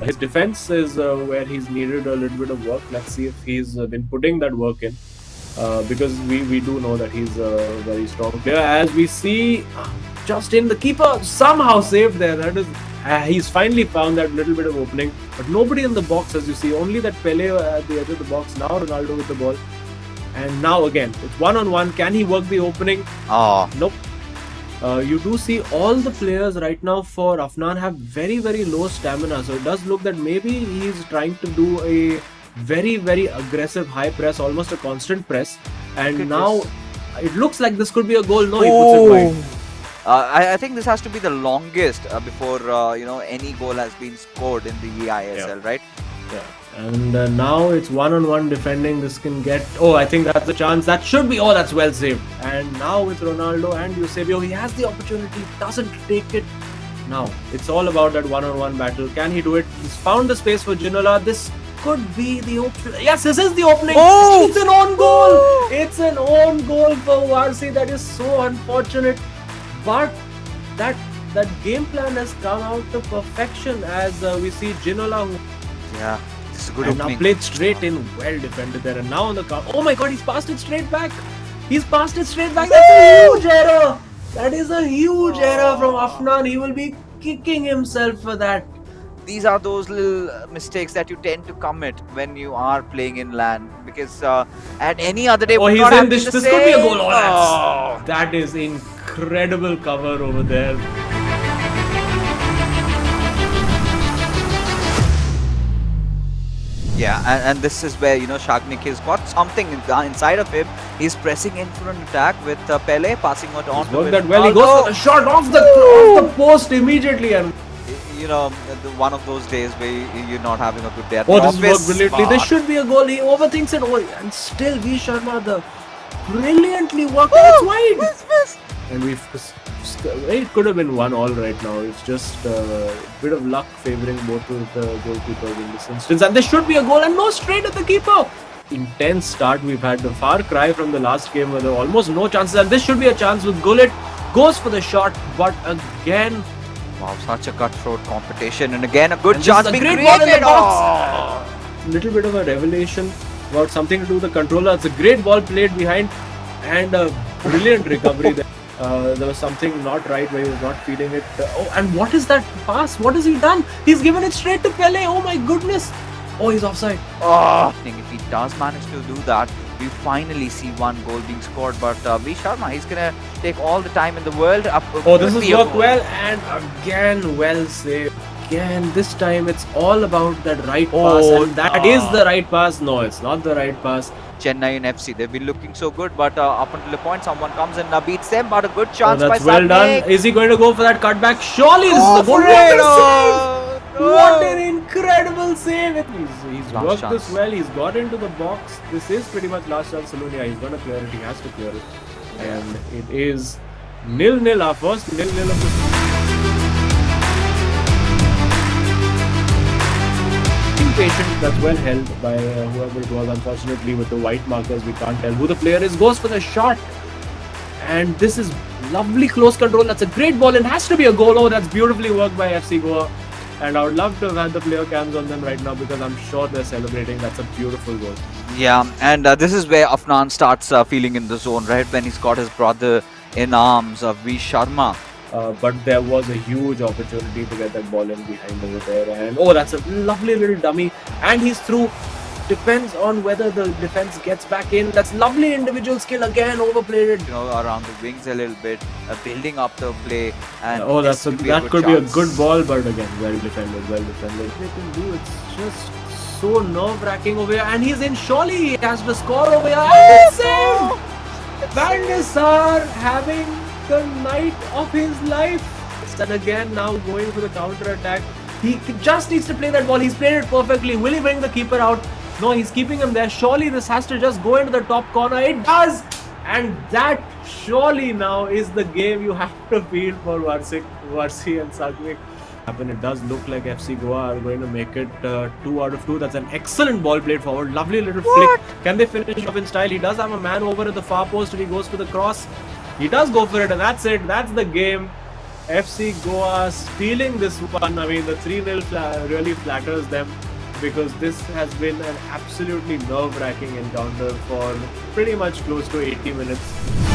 His defense is where he's needed a little bit of work. Let's see if he's been putting that work in. Because we do know that he's a very strong player. As we see, just in the keeper somehow saved there. That is, he's finally found that little bit of opening, but nobody in the box, as you see. Only that Pele at the edge of the box. Now Ronaldo with the ball, and now again it's 1-on-1. Can he work the opening? Nope. You do see all the players right now for Afnan have very low stamina, so it does look that maybe he's trying to do a very aggressive high press, almost a constant press, and now it looks like this could be a goal. No, he puts it wide. I think this has to be the longest before any goal has been scored in the EISL, right? Yeah. And now it's 1-on-1 defending. This can get. Oh, I think that's a chance. That should be. Oh, that's well saved. And now with Ronaldo and Eusebio, he has the opportunity. Doesn't take it. Now it's all about that 1-on-1 battle. Can he do it? He's found the space for Ginola. This could be the opening. Yes, this is the opening. Oh! It's an own goal. It's an own goal for Warsi. That is so unfortunate. But that game plan has come out to perfection as we see Ginola. Yeah, this is a good opening. opening. Now played straight in, well defended there, and now on the counter. Oh my God, he's passed it straight back. He's passed it straight back. That's a huge error. That is a huge error from Afnan. He will be kicking himself for that. These are those little mistakes that you tend to commit when you are playing in LAN, because at any other day, he's in this. This could be a goal. That is incredible cover over there. Yeah, and this is where Shagnik has got something inside of him. He's pressing in for an attack with Pele, passing it on. Worked that well. He goes for a shot off the post immediately, and one of those days where you're not having a good day. This worked brilliantly. There should be a goal. He overthinks it. And still, V Sharma brilliantly worked. It's wide. And it could have been 1-1 right now. It's just a bit of luck favoring both of the goalkeepers in this instance. And there should be a goal, and no, straight at the keeper. Intense start we've had. The far cry from the last game where there were almost no chances. And this should be a chance with Gullit. Goes for the shot, but again. Wow, such a cutthroat competition. And again, a good chance being created. Ball in the box. Little bit of a revelation about something to do with the controller. It's a great ball played behind, and a brilliant recovery there. There was something not right where he was not feeding it. And what is that pass? What has he done? He's given it straight to Pele. Oh my goodness. Oh, he's offside. If he does manage to do that, we finally see one goal being scored. But V Sharma, he's going to take all the time in the world. This has worked well, and again, well saved. Again, this time it's all about that right pass, and that is the right pass. No, it's not the right pass. Chennai and FC, they've been looking so good, but up until the point someone comes and beats them. But a good chance by that's well done. Is he going to go for that cutback? Surely this is the goal. What an incredible save! He's worked this well. He's got into the box. This is pretty much last chance saloon. Yeah, he's going to clear it. He has to clear it. And it is 0-0. Our first 0-0 of the patient. That's well held by whoever it was. Unfortunately, with the white markers, we can't tell who the player is. Goes for the shot, and this is lovely close control. That's a great ball, and has to be a goal. Oh, that's beautifully worked by FC Goa. And I would love to have had the player cams on them right now, because I'm sure they're celebrating. That's a beautiful goal. Yeah, and this is where Afnan starts feeling in the zone, right? When he's got his brother in arms of V Sharma. But there was a huge opportunity to get that ball in behind over there, and that's a lovely little dummy, and he's through. Depends on whether the defense gets back in. That's lovely individual skill again, overplayed it. Around the wings a little bit, building up the play, and that could be a good ball, but again, well defended. They can do it's just so nerve-wracking over here, and he's in. Surely he has to score over here, and it's saved. Van der Sar having the night of his life. And again, now going for the counter attack. He just needs to play that ball. He's played it perfectly. Will he bring the keeper out? No, he's keeping him there. Surely this has to just go into the top corner. It does! And that surely now is the game you have to feel for Warsi and Shagnik. It does look like FC Goa are going to make it 2 out of 2. That's an excellent ball played forward. Lovely little flick. Can they finish off in style? He does have a man over at the far post, and he goes for the cross. He does go for it, and that's it. That's the game. FC Goa stealing this one. I mean, the 3-0 really flatters them because this has been an absolutely nerve-wracking encounter for pretty much close to 80 minutes.